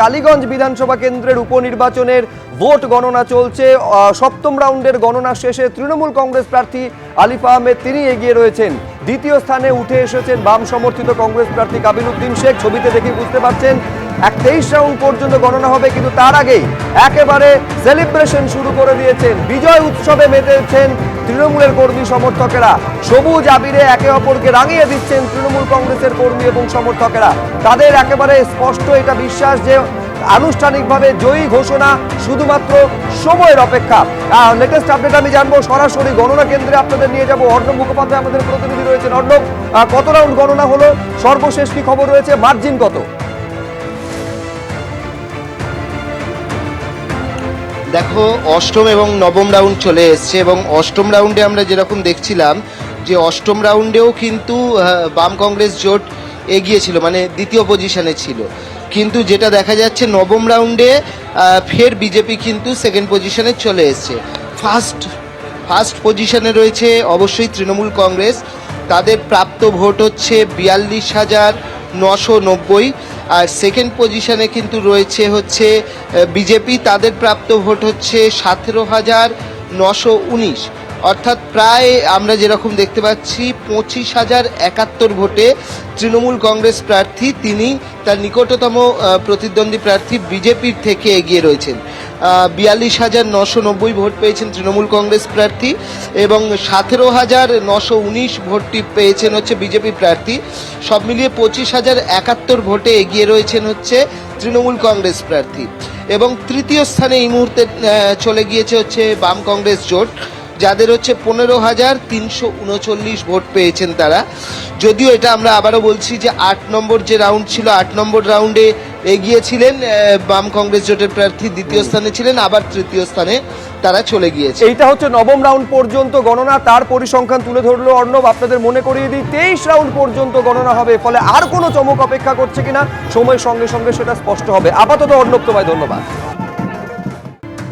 কালীগঞ্জ বিধানসভা কেন্দ্রের উপনির্বাচনের ভোট গণনা চলছে। সপ্তম রাউন্ডের গণনা শেষে তৃণমূল কংগ্রেস প্রার্থী আলিফ আহমেদ তিনি এগিয়ে রয়েছেন। দ্বিতীয় স্থানে উঠে এসেছেন বাম সমর্থিত কংগ্রেস প্রার্থী কাবিল উদ্দিন শেখ। ছবিতে দেখে বুঝতে পারছেন 23 রাউন্ড পর্যন্ত গণনা হবে, কিন্তু তার আগেই একেবারে সেলিব্রেশন শুরু করে দিয়েছেন। বিজয় উৎসবে মেতেছেন তৃণমূলের কর্মী সমর্থকেরা। সবুজ আবিরে একে অপরকে রাঙিয়ে দিচ্ছেন তৃণমূল কংগ্রেসের কর্মী এবং সমর্থকেরা। তাদের একেবারে স্পষ্ট এটা বিশ্বাস যে আনুষ্ঠানিকভাবে জয়ী ঘোষণা শুধুমাত্র সময়ের অপেক্ষা। লেটেস্ট আপডেট আমি জানবো সরাসরি গণনা কেন্দ্রে আপনাদের নিয়ে যাব। অর্ণব মুখোপাধ্যায় আমাদের প্রতিনিধি রয়েছেন। অর্ণব, কত রাউন্ড গণনা হলো, সর্বশেষ কি খবর রয়েছে, মার্জিন কত? দেখো, অষ্টম এবং নবম রাউন্ড চলে এসছে এবং অষ্টম রাউন্ডে আমরা যেরকম দেখছিলাম যে অষ্টম রাউন্ডেও কিন্তু বাম কংগ্রেস জোট এগিয়েছিল, মানে দ্বিতীয় পজিশনে ছিল। কিন্তু যেটা দেখা যাচ্ছে নবম রাউন্ডে ফের বিজেপি কিন্তু সেকেন্ড পজিশনে চলে এসছে। ফার্স্ট পজিশনে রয়েছে অবশ্যই তৃণমূল কংগ্রেস। তাদের প্রাপ্ত ভোট হচ্ছে 42,990। আর সেকেন্ড পজিশনে কিন্তু রয়েছে হচ্ছে বিজেপি, তাদের প্রাপ্ত ভোট হচ্ছে 17,919। অর্থাৎ প্রায় আমরা যেরকম দেখতে পাচ্ছি 25,071 ভোটে তৃণমূল কংগ্রেস প্রার্থী তিনি তার নিকটতম প্রতিদ্বন্দ্বী প্রার্থী বিজেপির থেকে এগিয়ে রয়েছেন। 42,990 ভোট পেয়েছেন তৃণমূল কংগ্রেস প্রার্থী এবং 17,919 ভোটটি পেয়েছেন হচ্ছে বিজেপি প্রার্থী। সব মিলিয়ে 25,071 ভোটে এগিয়ে রয়েছেন হচ্ছে তৃণমূল কংগ্রেস প্রার্থী। এবং তৃতীয় স্থানে এই মুহূর্তে চলে গিয়েছে হচ্ছে বাম কংগ্রেস জোট, যাদের হচ্ছে 15,339 ভোট পেয়েছেন তারা। যদিও এটা আমরা আবারও বলছি যে 8 নম্বর যে রাউন্ড ছিল, 8 নম্বর রাউন্ডে এগিয়েছিলেন বাম কংগ্রেস জোটের প্রার্থী, দ্বিতীয় স্থানে ছিলেন, আবার তৃতীয় স্থানে তারা চলে গিয়েছে। এইটা হচ্ছে নবম রাউন্ড পর্যন্ত গণনা, তার পরিসংখ্যান তুলে ধরলো অর্ণব। আপনাদের মনে করিয়ে দিই 23 রাউন্ড পর্যন্ত গণনা হবে, ফলে আর কোনো চমক অপেক্ষা করছে কিনা সময়ের সঙ্গে সঙ্গে সেটা স্পষ্ট হবে। আপাতত অর্ণব, তোমায় ধন্যবাদ।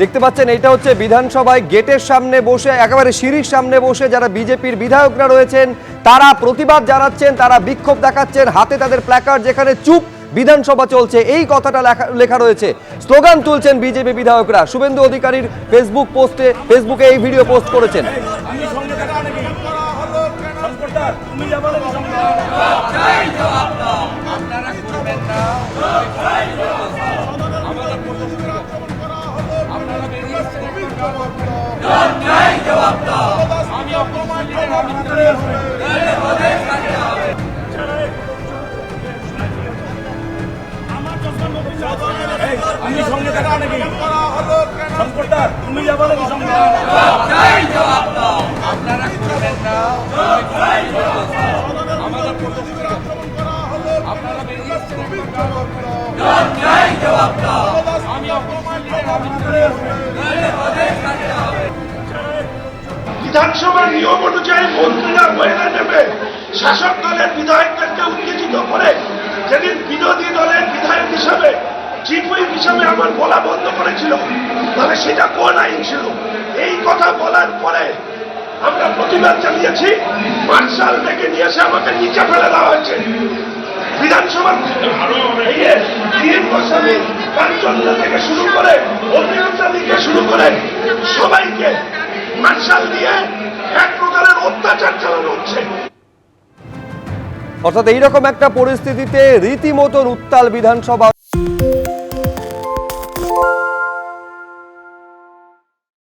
দেখতে পাচ্ছেন এইটা হচ্ছে বিধানসভায় গেটের সামনে বসে, একেবারে সিঁড়ির সামনে বসে যারা বিজেপির বিধায়করা রয়েছেন তারা প্রতিবাদ জানাচ্ছেন, তারা বিক্ষোভ দেখাচ্ছেন, হাতে তাদের প্ল্যাকার্ড যেখানে চুপ বিধানসভা চলছে এই কথাটা লেখা রয়েছে। স্লোগান তুলছেন বিজেপি বিধায়করা। শুভেন্দু অধিকারীর ফেসবুকে এই ভিডিও পোস্ট করেছেন। আমি সঙ্গে দেখা নাকি সংকটদার তুমি যাবো নাকি সঙ্গে আপনারা করবেন না, আমাদের আপনারা বেরিয়েছেন, আমি অপমান বিধানসভার নিয়ম অনুযায়ী মন্ত্রীরা বইয়ে নেবে শাসক দলের বিধায়কদেরকে উত্তেজিত করে। যেদিন বিরোধী দলের বিধায়ক হিসাবে চিফ হুইপ হিসাবে আমার বলা বন্ধ করেছিল, তাহলে সেটা কোন আইন ছিল? এই কথা বলার পরে আমরা প্রতিবাদ জানিয়েছি, মার্শাল ডেকে নিয়ে এসে আমাকে নিচে ফেলে দেওয়া হয়েছে। বিধানসভা থেকে শুরু করে অভিনেতা থেকে শুরু করে সবাইকে মার্শাল দিয়ে এক প্রকারের অত্যাচার চালানো হচ্ছে। অর্থাৎ এইরকম একটা পরিস্থিতিতে রীতিমতন উত্তাল বিধানসভা।